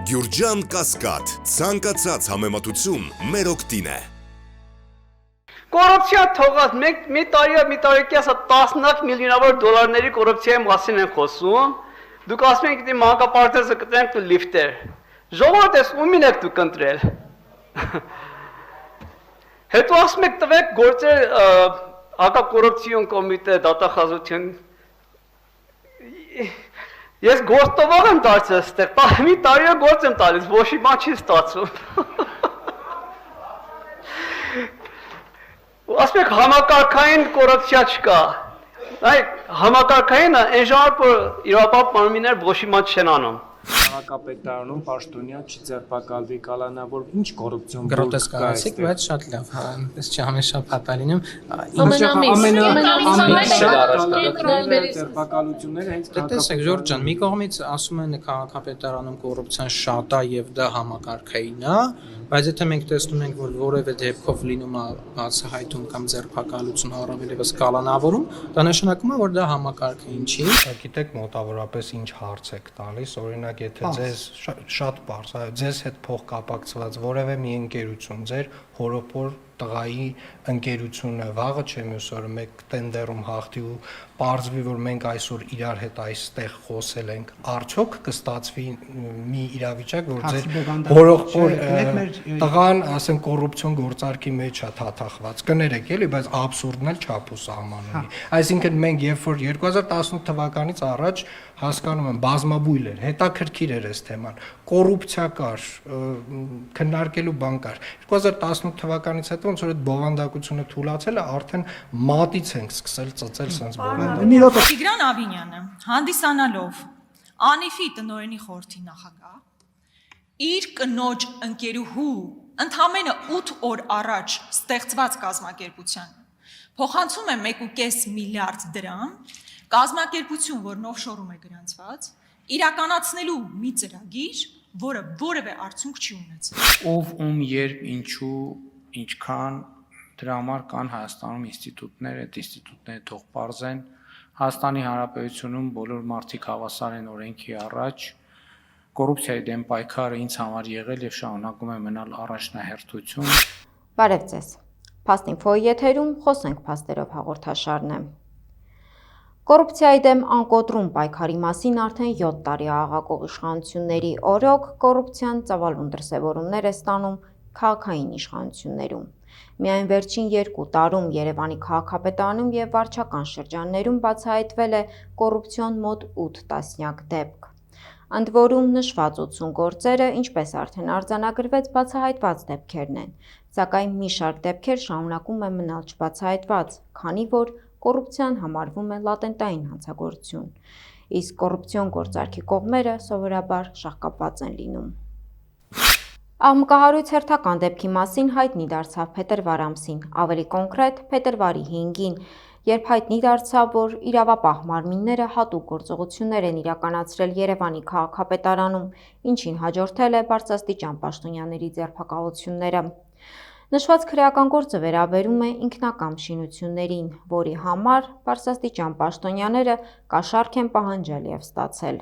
Գյուրջան Կասկադ, ցանկացած համեմատություն մեր օգտին է։ Կոռուպցիա թողած մի տարի կեսա տասնյակ միլիոնավոր դոլարների կոռուպցիայի մասին են խոսում։ Դուք ասում եք դի մանկապարտեզը կտրենք ու լիֆտեր։ Ժողովուրդ ես ումին եք դուք ընտրել։ Հետո ասում եք տվեք գործեր հակակոռուպցիոն կոմիտե դատախազություն։ Ես գործտովող եմ դարձել այստեղ, մի տարի գործ եմ տալիս, ոչ մի բան չի ստացվում։ Ասում եք համակարգային կոռուպցիա չկա։ Այդ համակարգայինը այն ժամանակ որ իրավապահ մարմիններ ոչ մի բան չեն անում։ Քաղաքապետարանում պաշտոնյա չի ձերբակալվի կալանավոր ինչ կոռուպցիոն Գրոտեսկ ասիկ, բայց շատ լավ, հա, այնպես չի ամենաշա փաթալին եմ։ ձերբակալությունները հենց Տեսեք, Ժորժ ջան, մի կողմից ասում են քաղաքապետարանում կոռուպցիան շատ է եւ դա համակարգային է, բայց եթե մենք տեսնում ենք, որ որևէ դեպքով լինում է բացահայտում կամ ձերբակալություն առավել եւս կալանավորում, դա նշանակում է, որ դա համակարգային չի։ Գիտեք մոտավորապես ինչ հարց եք տալիս, օրինակ եթե ձեզ շատ բարձ, ձեզ հետ փոխկապակցված որևէ մի ընկերություն, ձեր հորոպոր տղայի ընկերությունը վաղը չէ մյուս օրը մեկ տենդերում հաղթի ու պարզվի որ մենք այսօր իրար հետ այստեղ խոսել ենք, արդյոք կստացվի մի իրավիճակ, որ ձեր հորոպոր տղան, ասենք կոռուպցիոն գործարքի մեջ է թաթախված, կներեք էլի, բայց աբսուրդն էլ չափ ու սահման ունի։ Այսինքն մենք երբ որ 2018 թվականից առաջ հասկանում եմ բազմաբույլ էր, հետաքրքիր էր այս թեման, կոռուպցիա կար, քննարկելու բան կար։ 2018 թվականից հետո ոնց որ այդ բովանդակությունը թուլացել է, արդեն մատից ենք սկսել ծծել sense բովանդակ։ Տիգրան Ավինյանը հանդիսանալով ԱՆԻՖ-ի տնօրենի խորհրդի նախագահ իր կնոջ ընկերուհու ընդամենը 8 օր առաջ ստեղծված կազմակերպության փոխանցում է 1.5 միլիարդ դրամ կազմակերպություն, որն օֆշորում է գրանցված, իրականացնելու մի ծրագիր, որը որևէ արդյունք չի ունեցել։ Ով երբ ինչու ինչքան դրա համար կան Հայաստանում ինստիտուտներ, այդ ինստիտուտները թող պարզեն Հայաստանի Հանրապետությունում բոլոր մարդիկ հավասար են օրենքի առաջ կոռուպցիայի դեմ պայքարը ինձ համար եղել եւ շարունակում է մնալ առաջնահերթություն։ Բարև ձեզ։ Փաստինֆոյի եթերում խոսենք փաստերով հաղորդաշարն է։ Կոռուպցիայի դեմ անկոտրում պայքարի մասին արդեն 7 տարի աղաղակող իշխանությունների օրոք կոռուպցիան ծավալուն դրսևորումներ է ստանում քաղաքային իշխանություններում։ Միայն վերջին 2 տարում Երևանի քաղաքապետարանում եւ վարչական շրջաններում բացահայտվել է կոռուպցիոն մոտ 8 տասնյակ դեպք։ Ընդ որում նշված 80 գործերը, ինչպես արդեն արձանագրվեց, բացահայտված դեպքերն են, սակայն մի շարք դեպքեր շարունակում են մնալ չբացահայտված, քանի որ կոռուպցիան համարվում է լատենտային հանցագործություն, իսկ կոռուպցիոն գործարքի կողմերը սովորաբար շահկապված են լինում։ Աղմկահարույց հերթական դեպքի մասին հայտնի դարձավ փետրվար ամսին, ավելի կոնկրետ փետրվարի 5-ին, երբ հայտնի դարձավ, որ իրավապահ մարմինները հատուկ գործողություններ են իրականացրել Երևանի քաղաքապետարանում, ինչին հաջորդել է բարձրաստիճան պաշտոնյաների ձերբակալությունները։ Նշված քրեական գործը վերաբերում է ինքնակամ շինություններին, որի համար բարձրաստիճան պաշտոնյաները կաշառք են պահանջել եւ ստացել։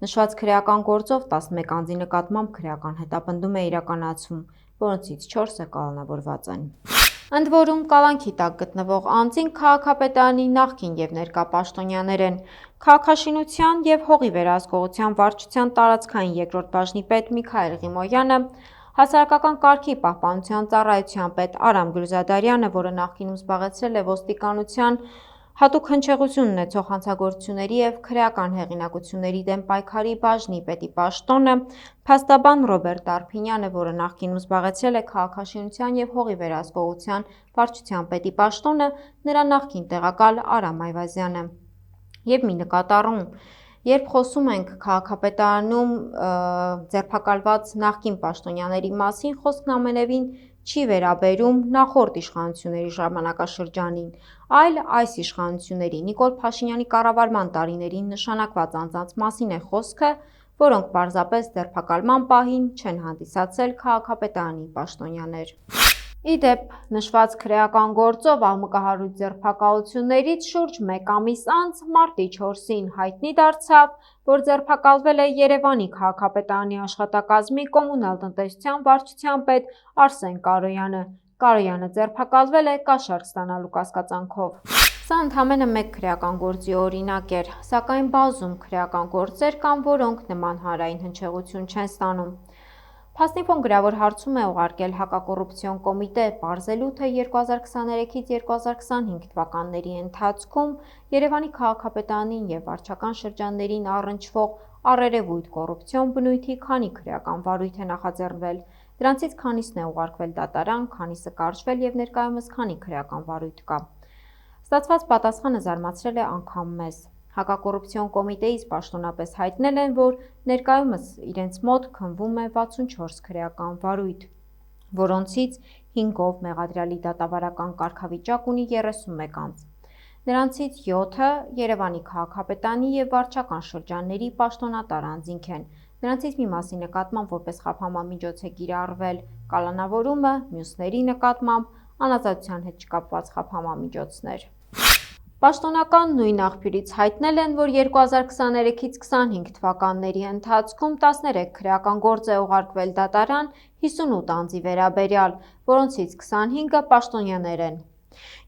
Նշված քրեական գործով 11 անձի նկատմամբ քրեական հետապնդում է իրականացվում, որոնցից 4-ը կալանավորված են։ Ընդ որում կալանքի տակ գտնվող անձին քաղաքապետարանի նախկին եւ ներկա պաշտոնյաներ են։ Քաղաքաշինության եւ հողի վերահսկողության վարչության տարածքային երկրորդ բաժնի պետ Միքայել Ղիմոյանը, Հասարակական կարգի պահպանության ծառայության պետ Արամ Գյուլզադարյանը, որը նախկինում զբաղեցրել է ոստիկանության հատուկ հնչեղություն ունեցող հանցագործությունների եւ քրեական հեղինակությունների դեմ պայքարի բաժնի պետի պաշտոնը, փաստաբան Ռոբերտ Արփինյանը, որը նախկինում զբաղեցրել է քաղաքաշինության եւ հողի վերահսկողության վարչության պետի պաշտոնը, նրա նախկին տեղակալ Արամ Այվազյանը։ Եվ մի նկատառում, երբ խոսում ենք քաղաքապետարանում ձերբակալված նախկին պաշտոնյաների մասին, խոսքն ամենևին չի վերաբերում նախորդ իշխանությունների ժամանակաշրջանին, այլ այս իշխանությունների Նիկոլ Փաշինյանի կառավարման տարիներին նշանակված անձանց մասին է խոսքը, որոնք պարզապես ձերբակալման պահին չեն հանդիսացել քաղաքապետարանի պաշտոնյաներ։ Իդեպ, նշված քրեական գործով աղմկահարույց ձերբակալություններից շուրջ 1 ամիս անց մարտի 4-ին հայտնի դարձավ, որ ձերբակալվել է Երևանի քաղաքապետարանի աշխատակազմի կոմունալ տնտեսության վարչության պետ Արսեն Կարոյանը։ Կարոյանը ձերբակալվել է կաշառք ստանալու կասկածանքով։ Սա ընդամենը մեկ քրեական գործի օրինակ էր, սակայն բազում քրեական գործեր կան, որոնք նման հանրային հնչեղություն չեն ստանում։ Փաստինֆոն գրավոր հարցում է ուղարկել հակակոռուպցիոն կոմիտե, պարզելու, թե 2023-ից 2025 թվականների ընթացքում Երևանի քաղաքապետարանին եւ վարչական շրջաններին առնչվող առերևույթ կոռուպցիոն բնույթի քանի քրեական վարույթ է նախաձեռնվել, դրանցից քանիսն է ուղարկվել դատարան, քանիսը կարճվել եւ ներկայումս քանի քրեական վարույթ կա։ Ստացված պատասխանը զարմացրել է անգամ մեզ։ Հակակոռուպցիոն կոմիտեից պաշտոնապես հայտնել են, որ ներկայումս իրենց մոտ քննվում է 64 քրեական վարույթ, որոնցից 5-ով մեղադրյալի դատավարական կարգավիճակ ունի 31 անձ։ Նրանցից 7-ը Երևանի քաղաքապետարանի եւ վարչական շրջանների պաշտոնատար անձինք են։ Նրանցից մի մասի նկատմամբ որպես խափանամիջոց է կիրառվել կալանավորումը, մյուսների նկատմամբ անազատության հետ չկապված խափանամիջոցներ։ Պաշտոնական նույն աղբյուրից հայտնել են, որ 2023-ից 25 թվականների ընթացքում 13 քրեական գործ է ուղարկվել դատարան 58 անձի վերաբերյալ, որոնցից 25-ը պաշտոնյաներ են։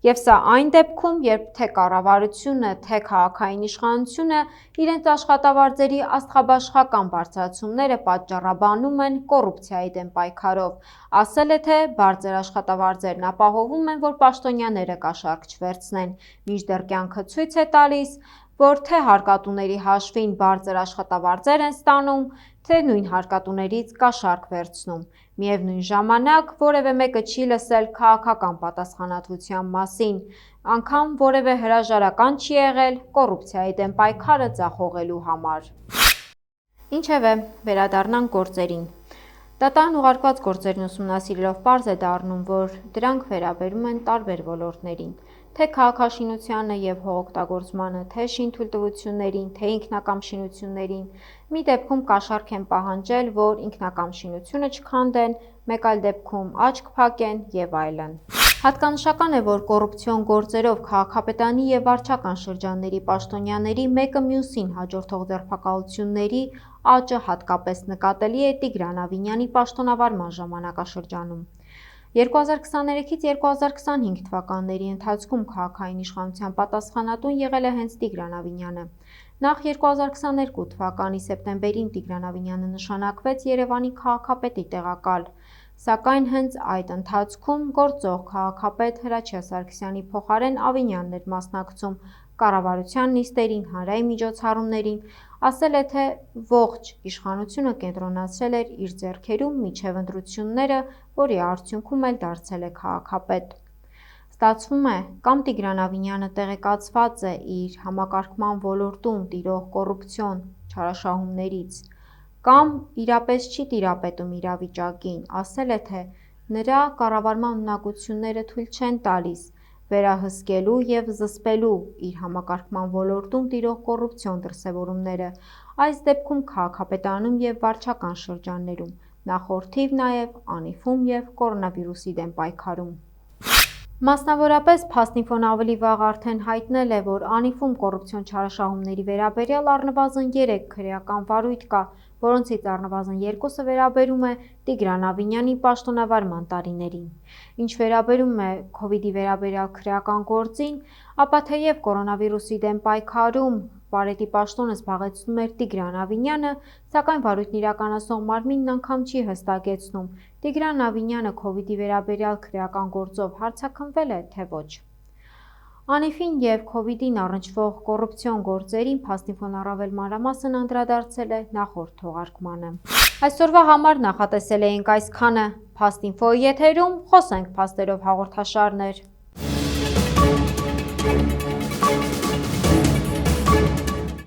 Եվ սա այն դեպքում, երբ թե կառավարությունը, թե քաղաքային իշխանությունը իրենց աշխատավարձերի աստղաբաշխական բարձրացումները պատճառաբանում են կոռուպցիայի դեմ պայքարով, ասել է, թե բարձր աշխատավարձերն ապահովում են, որ պաշտոնյաները կաշառք չվերցնեն, մինչդեռ կյանքը ցույց է տալիս, որ թե հարկատուների հաշվին բարձր աշխատավարձեր են ստանում, թե նույն հարկատուներից կաշառք վերցնում։ Միևնույն ժամանակ որևէ մեկը չի լսել քաղաքական պատասխանատվության մասին, անգամ որևէ հրաժարական չի եղել կոռուպցիայի դեմ պայքարը ձախողելու համար։ Ինչևէ, վերադառնանք գործերին։ Դատարան ուղարկված գործերն ուսումնասիրելով պարզ է դառնում, որ դրանք վերաբերում են տարբեր ոլորտներին, թե քաղաքաշինությանը եւ հողօգտագործմանը, թե շինթույլտվություններին, թե ինքնակամ շինություններին։ Մի դեպքում կաշառք են պահանջել, որ ինքնակամ շինությունը չքանդեն, մեկ այլ դեպքում աչք փակեն եւ այլն։ Հատկանշական է, որ կոռուպցիոն գործերով քաղաքապետարանի եւ վարչական շրջանների պաշտոնյաների մեկը մյուսին հաջորդող ձերբակալությունների աճը հատկապես նկատելի է Տիգրան Ավինյանի պաշտոնավարման ժամանակաշրջանում։ 2023-ից 2025 թվականների ընթացքում քաղաքային իշխանության պատասխանատուն եղել է հենց Տիգրան Ավինյանը։ Նախ 2022 թվականի սեպտեմբերին Տիգրան Ավինյանը նշանակվեց Երևանի քաղաքապետի տեղակալ, սակայն հենց այդ ընթացքում գործող քաղաքապետ Հրաչյա Սարգսյանի փոխարեն Ավինյանն էր մասնակցում կառավարության նիստերին, հանրային միջոցառումներին, ասել է, թե ողջ իշխանությունը կենտրոնացրել էր իր ձեռքերում մինչև ընտրությունները, որի արդյունքում էլ դարձել է քաղաքապետ։ Ստացվում է, կամ Տիգրան Ավինյանը տեղեկացված է իր համակարգման ոլորտում տիրող կոռուպցիոն չարաշահումներից, կամ իրապես չի տիրապետում իրավիճակին, ասել է, թե նրա կառավարման ունակությունները թույլ չեն տալիս վերահսկելու եւ զսպելու իր համակարգման ոլորտում տիրող կոռուպցիոն դրսևորումները, այս դեպքում քաղաքապետարանում եւ վարչական շրջաններում, նախորդիվ նաեւ անիֆում եւ կորոնավիրուսի դեմ պայքարում։ Մասնավորապես Փաստինֆոն ավելի վաղ արդեն հայտնել է, որ անիֆում կոռուպցիոն չարաշահումների վերաբերյալ առնվազն 3 քրեական վարույթ կա, որոնցից առնվազն 2-ը վերաբերում է Տիգրան Ավինյանի պաշտոնավարման տարիներին։ Ինչ վերաբերում է COVID-ի վերաբերյալ քրեական գործին, ապա թեև կորոնավիրուսի դեմ պայքարում Պարետի պաշտոնը զբաղեցնում էր Տիգրան Ավինյանը, սակայն վարույթն իրականացնող մարմինն անգամ չի հստակեցնում Տիգրան Ավինյանը COVID-ի վերաբերյալ քրեական գործով հարձակվել է, թե ոչ։ Անիֆին եւ COVID-ին առնչվող կոռուպցիոն գործերին Փաստինֆոն առավել մանրամասն անդրադարձել է նախորդ թողարկմանը։ Այսօրվա համար նախատեսել էինք այսքանը։ Փաստինֆոյի եթերում խոսենք փաստերով հաղորդաշարներ։